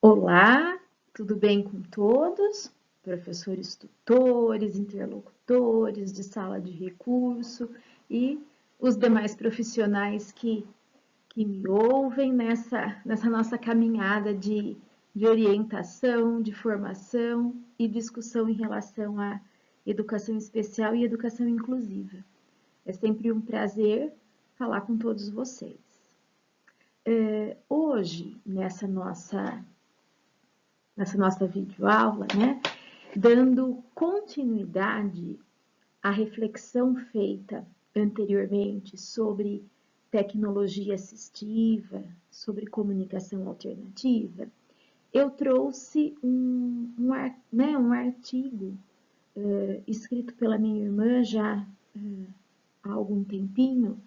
Olá, tudo bem com todos? Professores, tutores, interlocutores de sala de recurso e os demais profissionais que me ouvem nessa nossa caminhada de orientação, de formação e discussão em relação à educação especial e educação inclusiva. É sempre um prazer falar com todos vocês. Hoje, nessa nossa videoaula, né, dando continuidade à reflexão feita anteriormente sobre tecnologia assistiva, sobre comunicação alternativa, eu trouxe um artigo escrito pela minha irmã já há algum tempinho,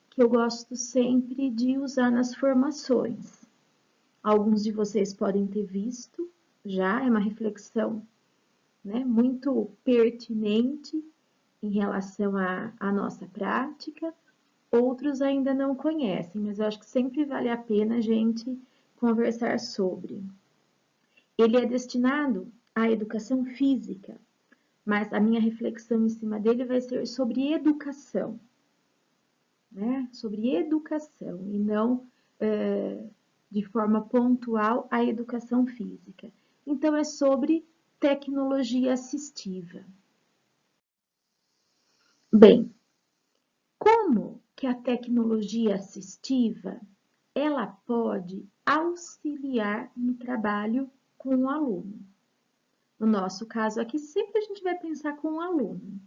que eu gosto sempre de usar nas formações. Alguns de vocês podem ter visto já, é uma reflexão, né, muito pertinente em relação à nossa prática. Outros ainda não conhecem, mas eu acho que sempre vale a pena a gente conversar sobre. Ele é destinado à educação física, mas a minha reflexão em cima dele vai ser sobre educação, né? Sobre educação e não de forma pontual a educação física. Então, é sobre tecnologia assistiva. Bem, como que a tecnologia assistiva ela pode auxiliar no trabalho com o aluno? No nosso caso aqui, sempre a gente vai pensar com o aluno,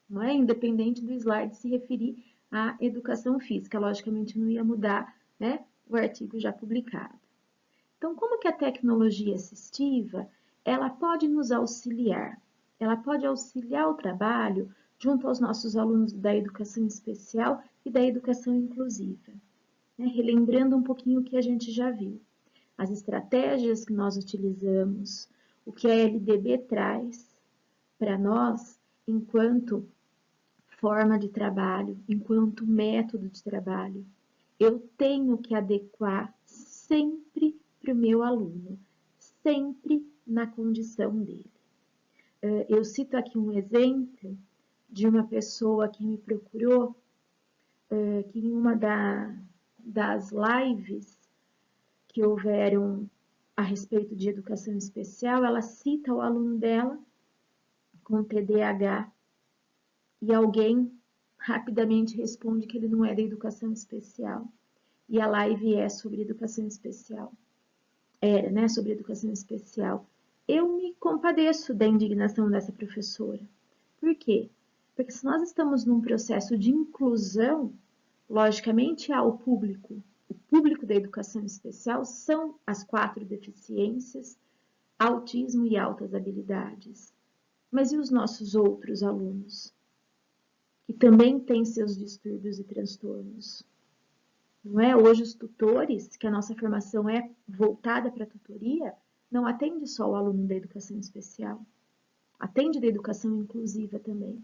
não é? Independente do slide se referir à educação física, logicamente não ia mudar, né, o artigo já publicado. Então, como que a tecnologia assistiva, ela pode nos auxiliar? Ela pode auxiliar o trabalho junto aos nossos alunos da educação especial e da educação inclusiva, né? Relembrando um pouquinho o que a gente já viu. As estratégias que nós utilizamos, o que a LDB traz para nós enquanto forma de trabalho, enquanto método de trabalho. Eu tenho que adequar sempre para o meu aluno, sempre na condição dele. Eu cito aqui um exemplo de uma pessoa que me procurou, que em uma das lives que houveram a respeito de educação especial, ela cita o aluno dela com TDAH e alguém rapidamente responde que ele não é da educação especial. E a live é sobre educação especial. Era, né, sobre educação especial. Eu me compadeço da indignação dessa professora. Por quê? Porque se nós estamos num processo de inclusão, logicamente há o público da educação especial são as 4 deficiências, autismo e altas habilidades. Mas e os nossos outros alunos? Que também têm seus distúrbios e transtornos. Não é? Hoje os tutores, que a nossa formação é voltada para a tutoria, não atende só o aluno da educação especial, atende da educação inclusiva também.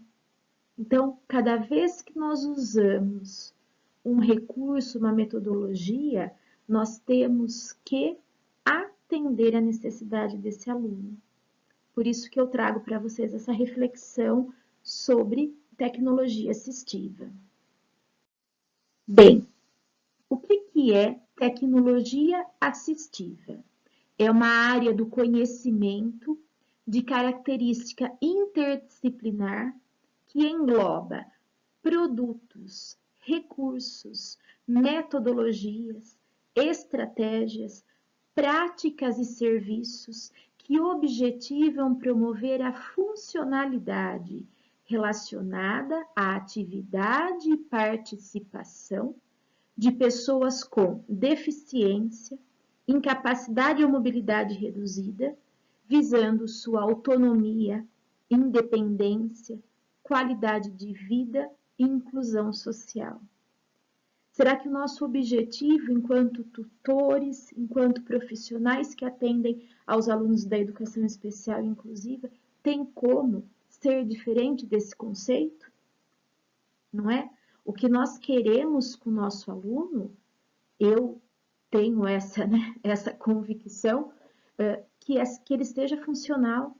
Então, cada vez que nós usamos um recurso, uma metodologia, nós temos que atender a necessidade desse aluno. Por isso que eu trago para vocês essa reflexão sobre tecnologia assistiva. Bem, o que é tecnologia assistiva? É uma área do conhecimento de característica interdisciplinar que engloba produtos, recursos, metodologias, estratégias, práticas e serviços que objetivam promover a funcionalidade relacionada à atividade e participação de pessoas com deficiência, incapacidade ou mobilidade reduzida, visando sua autonomia, independência, qualidade de vida e inclusão social. Será que o nosso objetivo, enquanto tutores, enquanto profissionais que atendem aos alunos da educação especial e inclusiva, tem como ser diferente desse conceito? Não é? O que nós queremos com o nosso aluno, eu tenho essa convicção, que ele esteja funcional,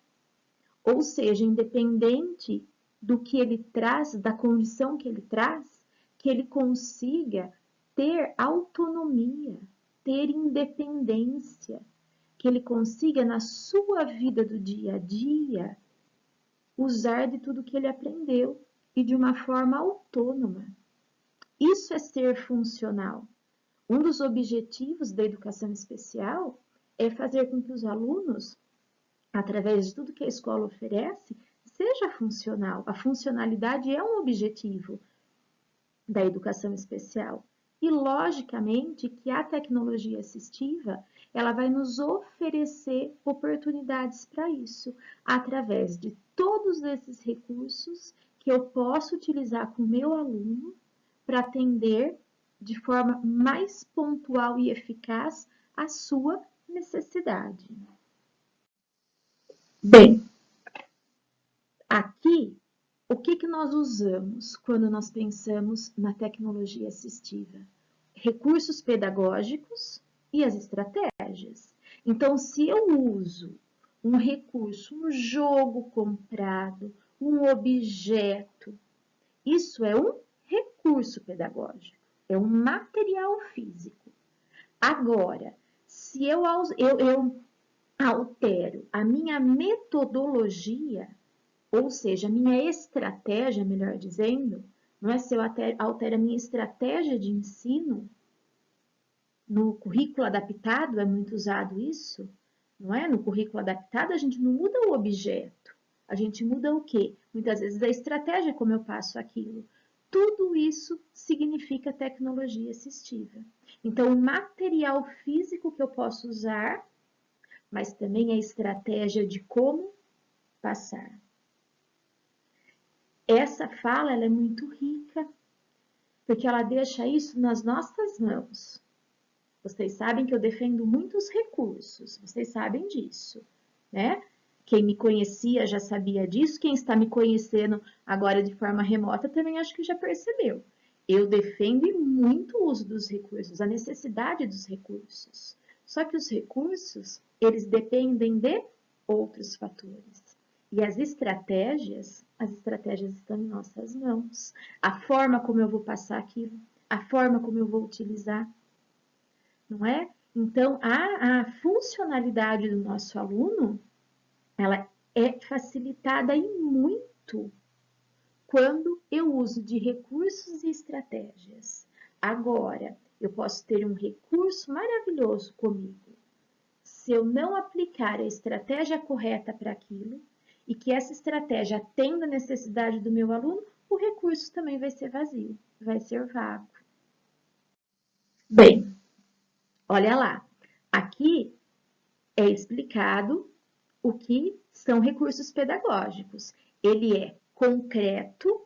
ou seja, independente do que ele traz, da condição que ele traz, que ele consiga ter autonomia, ter independência, que ele consiga, na sua vida do dia a dia, usar de tudo que ele aprendeu e de uma forma autônoma. Isso é ser funcional. Um dos objetivos da educação especial é fazer com que os alunos, através de tudo que a escola oferece, seja funcional. A funcionalidade é um objetivo da educação especial. E, logicamente, que a tecnologia assistiva, ela vai nos oferecer oportunidades para isso, através de todos esses recursos que eu posso utilizar com o meu aluno para atender de forma mais pontual e eficaz a sua necessidade. Bem, aqui, o que nós usamos quando nós pensamos na tecnologia assistiva? Recursos pedagógicos e as estratégias. Então, se eu uso um recurso, um jogo comprado, um objeto, isso é um recurso pedagógico, é um material físico. Agora, se eu altero a minha metodologia, ou seja, a minha estratégia, melhor dizendo, não é se eu altero a minha estratégia de ensino, no currículo adaptado é muito usado isso, não é? No currículo adaptado a gente não muda o objeto, a gente muda o quê? Muitas vezes a estratégia como eu passo aquilo. Tudo isso significa tecnologia assistiva. Então, o material físico que eu posso usar, mas também a estratégia de como passar. Essa fala ela é muito rica, porque ela deixa isso nas nossas mãos. Vocês sabem que eu defendo muitos recursos, vocês sabem disso, né? Quem me conhecia já sabia disso, quem está me conhecendo agora de forma remota também acho que já percebeu. Eu defendo muito o uso dos recursos, a necessidade dos recursos. Só que os recursos, eles dependem de outros fatores. E as estratégias estão em nossas mãos. A forma como eu vou passar aquilo, a forma como eu vou utilizar, não é? Então, a funcionalidade do nosso aluno, ela é facilitada e muito quando eu uso de recursos e estratégias. Agora, eu posso ter um recurso maravilhoso comigo. Se eu não aplicar a estratégia correta para aquilo, e que essa estratégia atenda a necessidade do meu aluno, o recurso também vai ser vazio, vai ser vago. Bem, olha lá, aqui é explicado o que são recursos pedagógicos. Ele é concreto,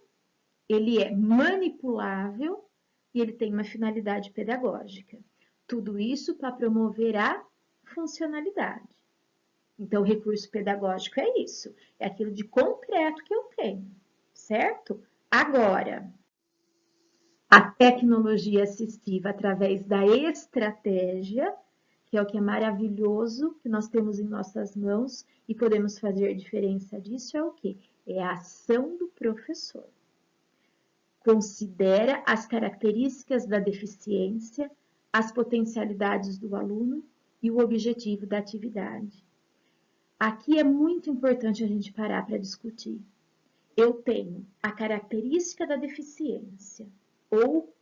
ele é manipulável e ele tem uma finalidade pedagógica. Tudo isso para promover a funcionalidade. Então, o recurso pedagógico é isso, é aquilo de concreto que eu tenho, certo? Agora, a tecnologia assistiva através da estratégia, que é o que é maravilhoso, que nós temos em nossas mãos e podemos fazer diferença disso, é o quê? É a ação do professor. Considera as características da deficiência, as potencialidades do aluno e o objetivo da atividade. Aqui é muito importante a gente parar para discutir. Eu tenho a característica da deficiência, ou,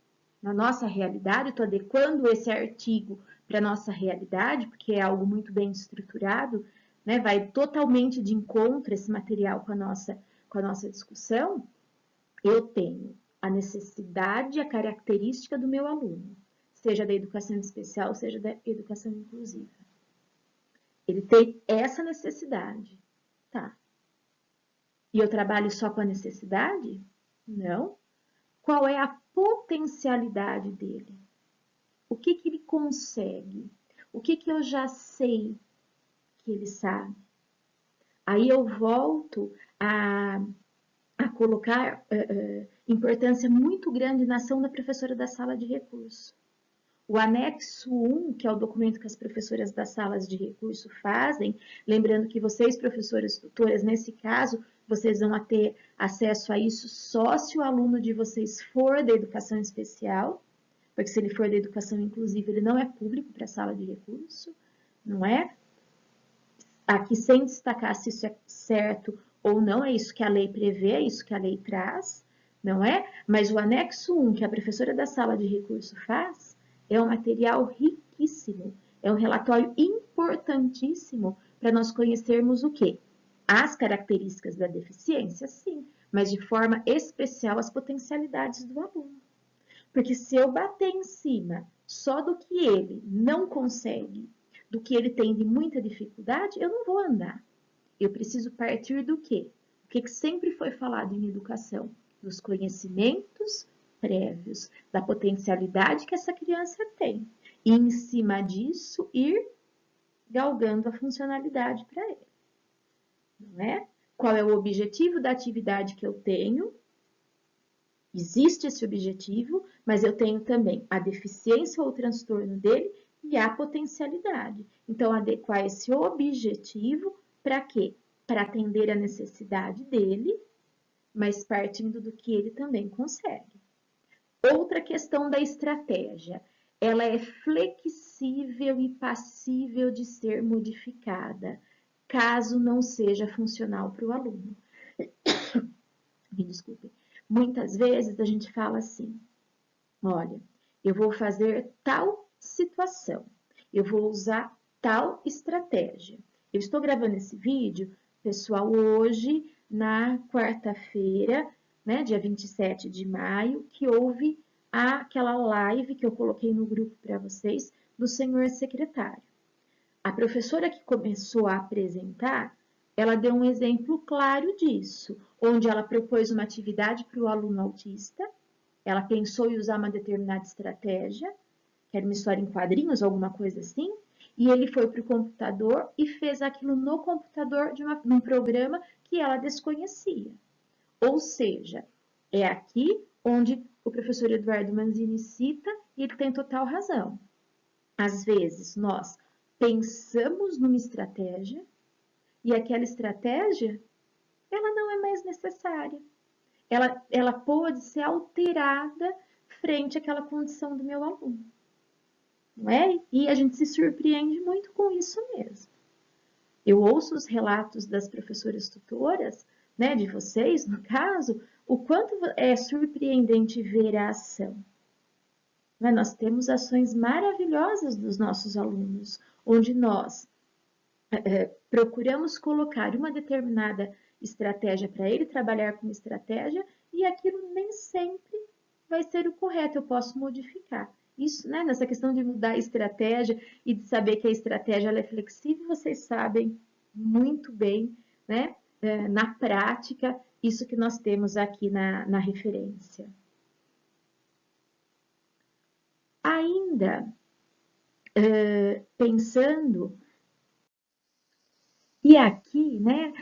na nossa realidade, estou adequando esse artigo para a nossa realidade, porque é algo muito bem estruturado, né? Vai totalmente de encontro esse material com a nossa discussão. Eu tenho a necessidade, a característica do meu aluno, seja da educação especial, seja da educação inclusiva. Ele tem essa necessidade, tá? E eu trabalho só com a necessidade? Não. Qual é a potencialidade dele? O que ele consegue? O que eu já sei que ele sabe? Aí eu volto a colocar importância muito grande na ação da professora da sala de recurso. O anexo 1, que é o documento que as professoras das salas de recurso fazem, lembrando que vocês, professores tutoras, nesse caso, vocês vão ter acesso a isso só se o aluno de vocês for da educação especial, porque se ele for da educação inclusiva, ele não é público para a sala de recurso, não é? Aqui, sem destacar se isso é certo ou não, é isso que a lei prevê, é isso que a lei traz, não é? Mas o anexo 1, que a professora da sala de recurso faz, é um material riquíssimo, é um relatório importantíssimo para nós conhecermos o quê? As características da deficiência, sim, mas de forma especial as potencialidades do aluno. Porque se eu bater em cima só do que ele não consegue, do que ele tem de muita dificuldade, eu não vou andar. Eu preciso partir do quê? O que sempre foi falado em educação? Dos conhecimentos prévios, da potencialidade que essa criança tem. E em cima disso, ir galgando a funcionalidade para ele. Não é? Qual é o objetivo da atividade que eu tenho? Existe esse objetivo, mas eu tenho também a deficiência ou o transtorno dele e a potencialidade. Então, adequar esse objetivo para quê? Para atender a necessidade dele, mas partindo do que ele também consegue. Outra questão da estratégia. Ela é flexível e passível de ser modificada, caso não seja funcional para o aluno. Me desculpe. Muitas vezes a gente fala assim, olha, eu vou fazer tal situação, eu vou usar tal estratégia. Eu estou gravando esse vídeo, pessoal, hoje, na quarta-feira, né, dia 27 de maio, que houve aquela live que eu coloquei no grupo para vocês, do senhor secretário. A professora que começou a apresentar, ela deu um exemplo claro disso, onde ela propôs uma atividade para o aluno autista, ela pensou em usar uma determinada estratégia, que era uma história em quadrinhos, alguma coisa assim, e ele foi para o computador e fez aquilo no computador de um programa que ela desconhecia. Ou seja, é aqui onde o professor Eduardo Manzini cita e ele tem total razão. Às vezes, nós pensamos numa estratégia e aquela estratégia, ela não é mais necessária. Ela pode ser alterada frente àquela condição do meu aluno. Não é? E a gente se surpreende muito com isso mesmo. Eu ouço os relatos das professoras tutoras, né, de vocês, no caso, o quanto é surpreendente ver a ação. Né? Nós temos ações maravilhosas dos nossos alunos, onde nós procuramos colocar uma determinada estratégia para ele trabalhar com estratégia e aquilo nem sempre vai ser o correto, eu posso modificar. Isso, né, nessa questão de mudar a estratégia e de saber que a estratégia ela é flexível, vocês sabem muito bem, né, na prática, isso que nós temos aqui na referência. Ainda pensando, e aqui, né,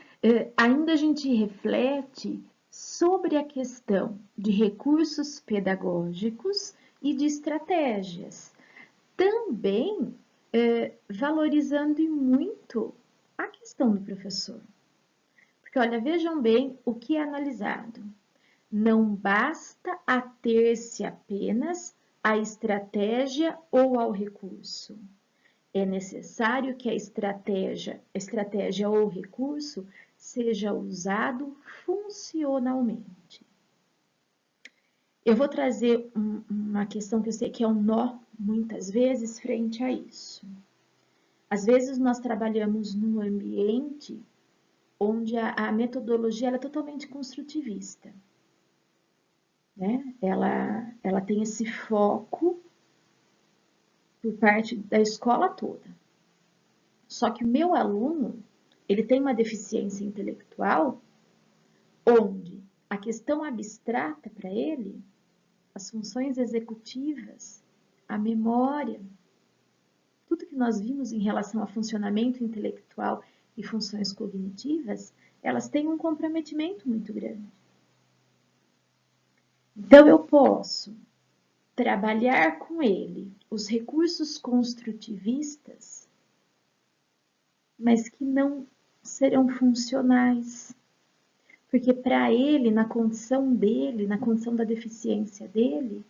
ainda a gente reflete sobre a questão de recursos pedagógicos e de estratégias. Também valorizando muito a questão do professor. Porque, olha, vejam bem o que é analisado. Não basta ater-se apenas à estratégia ou ao recurso. É necessário que a estratégia ou recurso seja usado funcionalmente. Eu vou trazer uma questão que eu sei que é um nó, muitas vezes, frente a isso. Às vezes, nós trabalhamos num ambiente onde a metodologia é totalmente construtivista. Né? Ela tem esse foco por parte da escola toda. Só que o meu aluno, ele tem uma deficiência intelectual onde a questão abstrata para ele, as funções executivas, a memória, tudo que nós vimos em relação ao funcionamento intelectual e funções cognitivas, elas têm um comprometimento muito grande. Então, eu posso trabalhar com ele os recursos construtivistas, mas que não serão funcionais. Porque para ele, na condição dele, na condição da deficiência dele,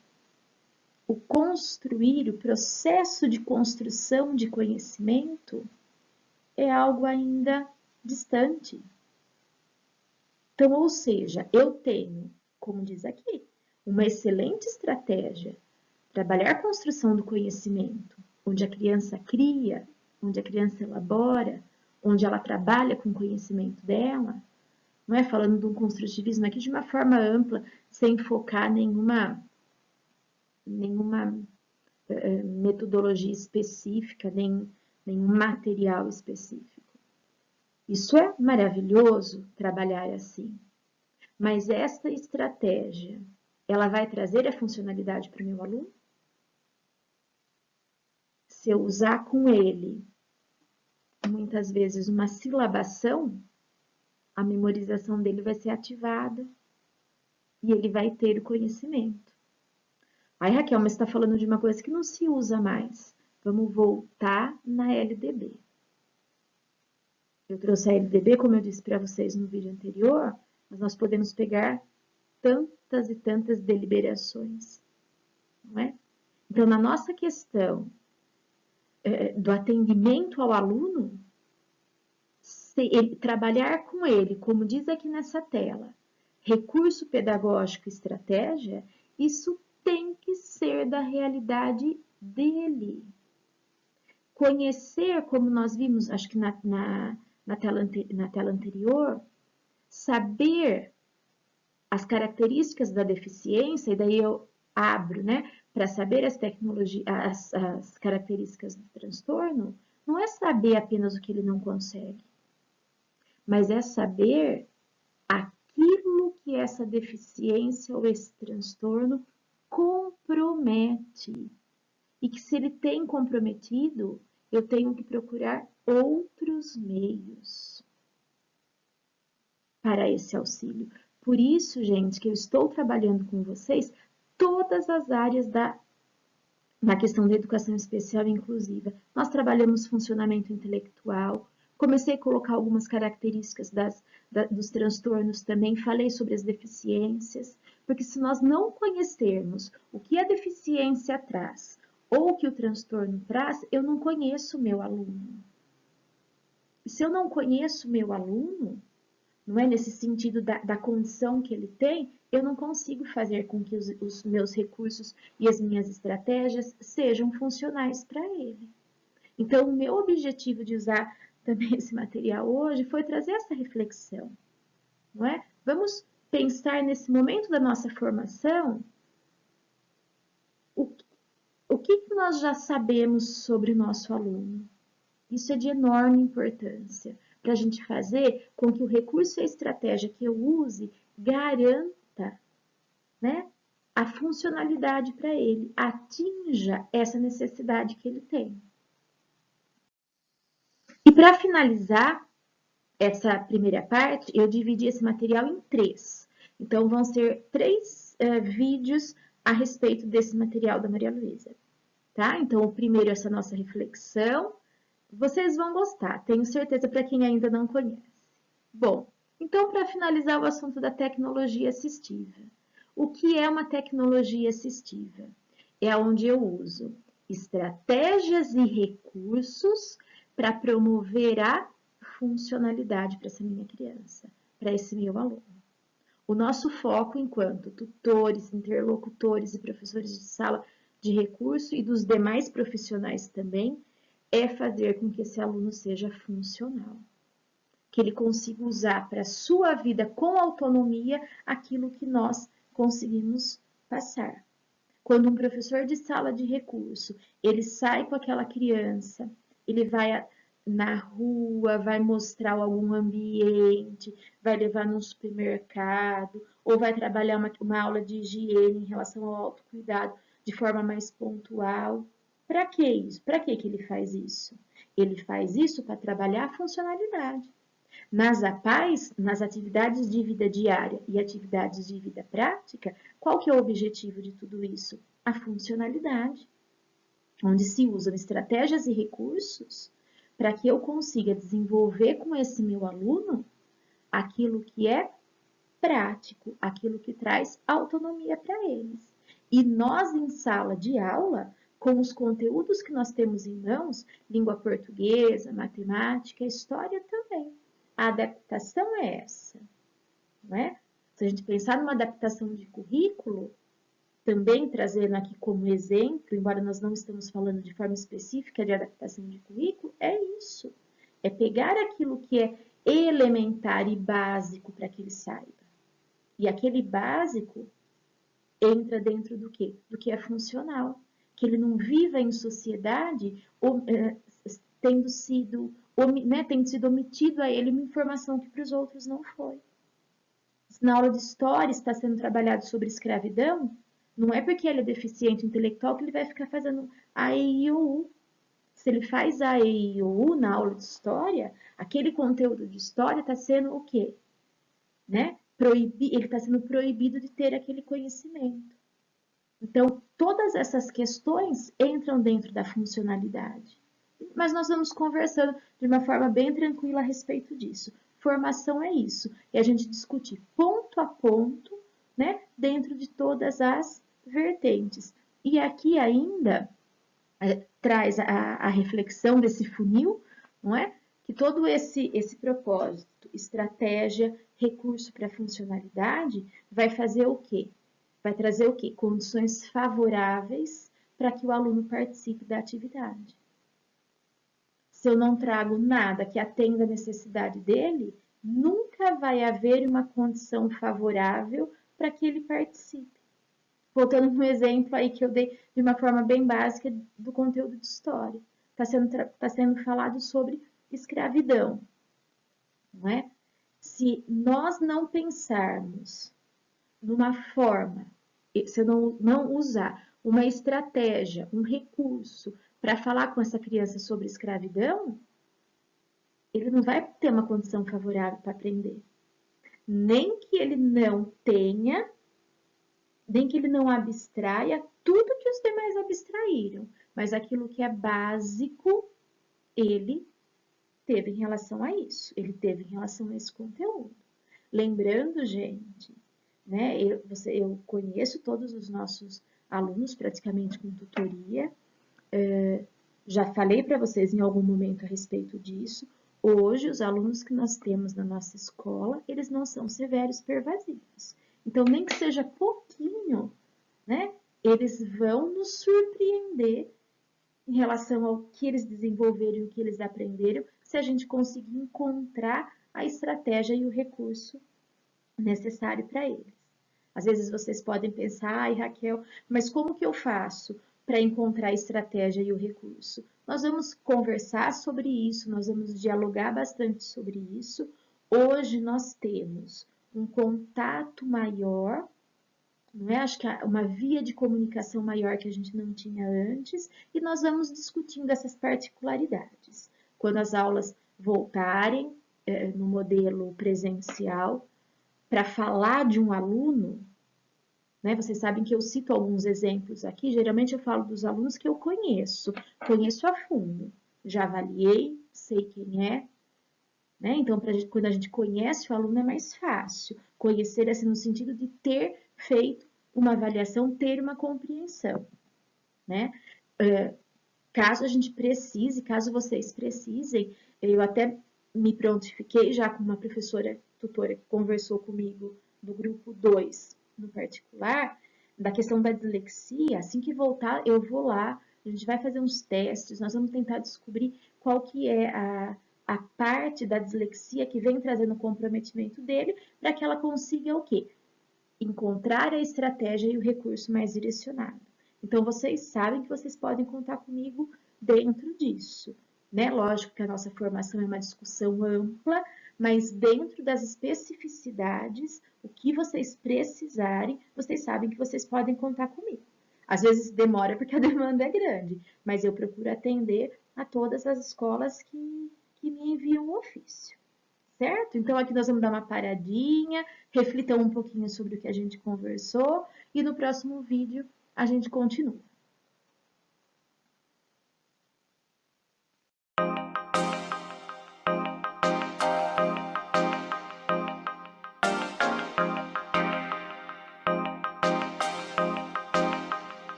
o construir, o processo de construção de conhecimento é algo ainda distante. Então, ou seja, eu tenho, como diz aqui, uma excelente estratégia, trabalhar a construção do conhecimento, onde a criança cria, onde a criança elabora, onde ela trabalha com o conhecimento dela, não é falando de um construtivismo aqui de uma forma ampla, sem focar nenhuma metodologia específica, nenhum material específico. Isso é maravilhoso trabalhar assim, mas esta estratégia, ela vai trazer a funcionalidade para o meu aluno? Se eu usar com ele, muitas vezes, uma silabação, a memorização dele vai ser ativada e ele vai ter o conhecimento. Aí, Raquel, mas você está falando de uma coisa que não se usa mais. Vamos voltar na LDB. Eu trouxe a LDB, como eu disse para vocês no vídeo anterior, mas nós podemos pegar tantas e tantas deliberações, não é? Então, na nossa questão do atendimento ao aluno, trabalhar com ele, como diz aqui nessa tela, recurso pedagógico e estratégia, isso tem que ser da realidade dele. Conhecer, como nós vimos, acho que na tela anterior, saber as características da deficiência, e daí eu abro, né, para saber as características do transtorno, não é saber apenas o que ele não consegue, mas é saber aquilo que essa deficiência ou esse transtorno compromete. E que se ele tem comprometido, eu tenho que procurar outros meios para esse auxílio. Por isso, gente, que eu estou trabalhando com vocês todas as áreas na questão da educação especial e inclusiva. Nós trabalhamos funcionamento intelectual, comecei a colocar algumas características dos transtornos também, falei sobre as deficiências, porque se nós não conhecermos o que a deficiência traz ou o que o transtorno traz, eu não conheço o meu aluno. E se eu não conheço o meu aluno, não é nesse sentido da condição que ele tem, eu não consigo fazer com que os meus recursos e as minhas estratégias sejam funcionais para ele. Então, o meu objetivo de usar também esse material hoje foi trazer essa reflexão, não é? Vamos pensar nesse momento da nossa formação, o que nós já sabemos sobre o nosso aluno? Isso é de enorme importância para a gente fazer com que o recurso e a estratégia que eu use garanta, né, a funcionalidade para ele, atinja essa necessidade que ele tem. E para finalizar essa primeira parte, eu dividi esse material em 3. Então, vão ser 3 vídeos a respeito desse material da Maria Luísa, tá? Então, o primeiro é essa nossa reflexão. Vocês vão gostar, tenho certeza, para quem ainda não conhece. Bom, então, para finalizar o assunto da tecnologia assistiva. O que é uma tecnologia assistiva? É onde eu uso estratégias e recursos para promover a funcionalidade para essa minha criança, para esse meu aluno. O nosso foco enquanto tutores, interlocutores e professores de sala de recurso e dos demais profissionais também é fazer com que esse aluno seja funcional, que ele consiga usar para a sua vida com autonomia aquilo que nós conseguimos passar. Quando um professor de sala de recurso, ele sai com aquela criança, ele vai na rua, vai mostrar algum ambiente, vai levar num supermercado, ou vai trabalhar uma aula de higiene em relação ao autocuidado de forma mais pontual. Para que isso? Para que ele faz isso? Ele faz isso para trabalhar a funcionalidade. Nas APAES, nas atividades de vida diária e atividades de vida prática, qual que é o objetivo de tudo isso? a funcionalidade, onde se usam estratégias e recursos para que eu consiga desenvolver com esse meu aluno aquilo que é prático, aquilo que traz autonomia para eles. E nós, em sala de aula, com os conteúdos que nós temos em mãos, língua portuguesa, matemática, história também. A adaptação é essa, não é? Se a gente pensar numa adaptação de currículo, também trazendo aqui como exemplo, embora nós não estamos falando de forma específica de adaptação de currículo, é isso. É pegar aquilo que é elementar e básico para que ele saiba. E aquele básico entra dentro do quê? Do que é funcional. Que ele não viva em sociedade tendo sido omitido a ele uma informação que para os outros não foi. Se na aula de história está sendo trabalhado sobre escravidão, não é porque ele é deficiente intelectual que ele vai ficar fazendo A, E, I, O, U. Se ele faz A, E, I, O, U na aula de história, aquele conteúdo de história está sendo o quê? Né? Ele está sendo proibido de ter aquele conhecimento. Então, todas essas questões entram dentro da funcionalidade. Mas nós vamos conversando de uma forma bem tranquila a respeito disso. Formação é isso, é a gente discutir ponto a ponto, né, dentro de todas as vertentes. E aqui ainda traz a reflexão desse funil, não é? Que todo esse propósito, estratégia, recurso para funcionalidade, vai fazer o quê? Vai trazer o quê? Condições favoráveis para que o aluno participe da atividade. Se eu não trago nada que atenda a necessidade dele, nunca vai haver uma condição favorável para que ele participe. Voltando no exemplo aí que eu dei de uma forma bem básica do conteúdo de história. Está sendo falado sobre escravidão, não é? Se nós não pensarmos numa forma, se eu não usar uma estratégia, um recurso para falar com essa criança sobre escravidão, ele não vai ter uma condição favorável para aprender. Nem que ele não tenha, nem que ele não abstraia tudo que os demais abstraíram, mas aquilo que é básico, ele teve em relação a isso, ele teve em relação a esse conteúdo. Lembrando, gente, né, eu conheço todos os nossos alunos praticamente com tutoria, já falei para vocês em algum momento a respeito disso. Hoje, os alunos que nós temos na nossa escola, eles não são severos pervasivos. Então, nem que seja pouquinho, né, eles vão nos surpreender em relação ao que eles desenvolveram e o que eles aprenderam, se a gente conseguir encontrar a estratégia e o recurso necessário para eles. Às vezes vocês podem pensar, ai Raquel, mas como que eu faço para encontrar a estratégia e o recurso? Nós vamos conversar sobre isso, nós vamos dialogar bastante sobre isso. Hoje nós temos um contato maior, não é? Acho que uma via de comunicação maior que a gente não tinha antes, e nós vamos discutindo essas particularidades. Quando as aulas voltarem no modelo presencial, para falar de um aluno, né? Vocês sabem que eu cito alguns exemplos aqui, geralmente eu falo dos alunos que eu conheço a fundo, já avaliei, sei quem é, né? Então, quando a gente conhece o aluno é mais fácil, conhecer assim no sentido de ter feito uma avaliação, ter uma compreensão, né? Caso a gente precise, caso vocês precisem, eu até me prontifiquei já com uma professora tutora que conversou comigo do grupo 2, no particular, da questão da dislexia. Assim que voltar, eu vou lá, a gente vai fazer uns testes, nós vamos tentar descobrir qual que é a parte da dislexia que vem trazendo o comprometimento dele, para que ela consiga o quê? Encontrar a estratégia e o recurso mais direcionado. Então, vocês sabem que vocês podem contar comigo dentro disso, né? Lógico que a nossa formação é uma discussão ampla, mas dentro das especificidades, o que vocês precisarem, vocês sabem que vocês podem contar comigo. Às vezes demora porque a demanda é grande, mas eu procuro atender a todas as escolas que me enviam o ofício, certo? Então, aqui nós vamos dar uma paradinha, reflitam um pouquinho sobre o que a gente conversou e no próximo vídeo a gente continua.